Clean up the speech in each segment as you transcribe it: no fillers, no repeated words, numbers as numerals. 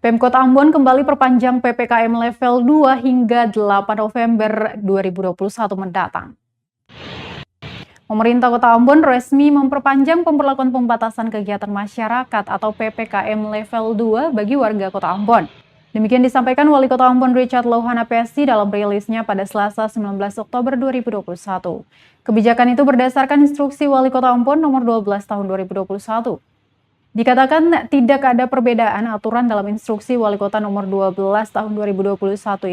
Pemkot Ambon kembali perpanjang PPKM level 2 hingga 8 November 2021 mendatang. Pemerintah Kota Ambon resmi memperpanjang pemberlakuan pembatasan kegiatan masyarakat atau PPKM level 2 bagi warga Kota Ambon. Demikian disampaikan Wali Kota Ambon Richard Lohana PSI dalam rilisnya pada Selasa 19 Oktober 2021. Kebijakan itu berdasarkan instruksi Wali Kota Ambon nomor 12 tahun 2021. Dikatakan tidak ada perbedaan aturan dalam instruksi Wali Kota nomor 12 tahun 2021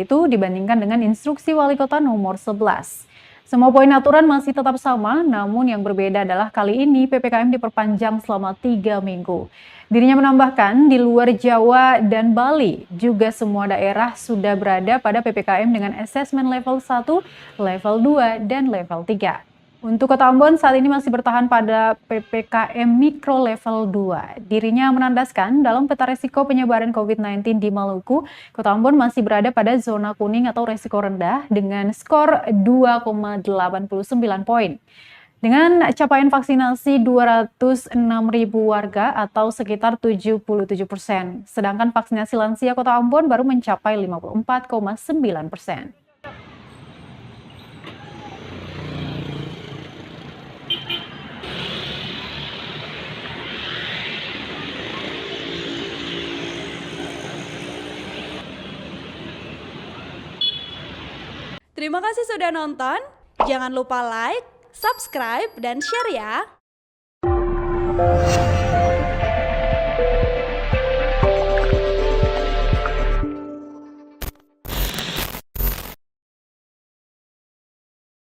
itu dibandingkan dengan instruksi Wali Kota nomor 11. Semua poin aturan masih tetap sama, namun yang berbeda adalah kali ini PPKM diperpanjang selama 3 minggu. Dirinya menambahkan di luar Jawa dan Bali juga semua daerah sudah berada pada PPKM dengan asesmen level 1, level 2, dan level 3. Untuk Kota Ambon saat ini masih bertahan pada PPKM Mikro level 2. Dirinya menandaskan dalam peta resiko penyebaran COVID-19 di Maluku, Kota Ambon masih berada pada zona kuning atau resiko rendah dengan skor 2,89 poin. Dengan capaian vaksinasi 206.000 warga atau sekitar 77%. Sedangkan vaksinasi lansia Kota Ambon baru mencapai 54,9%. Terima kasih sudah nonton. Jangan lupa like, subscribe, dan share ya.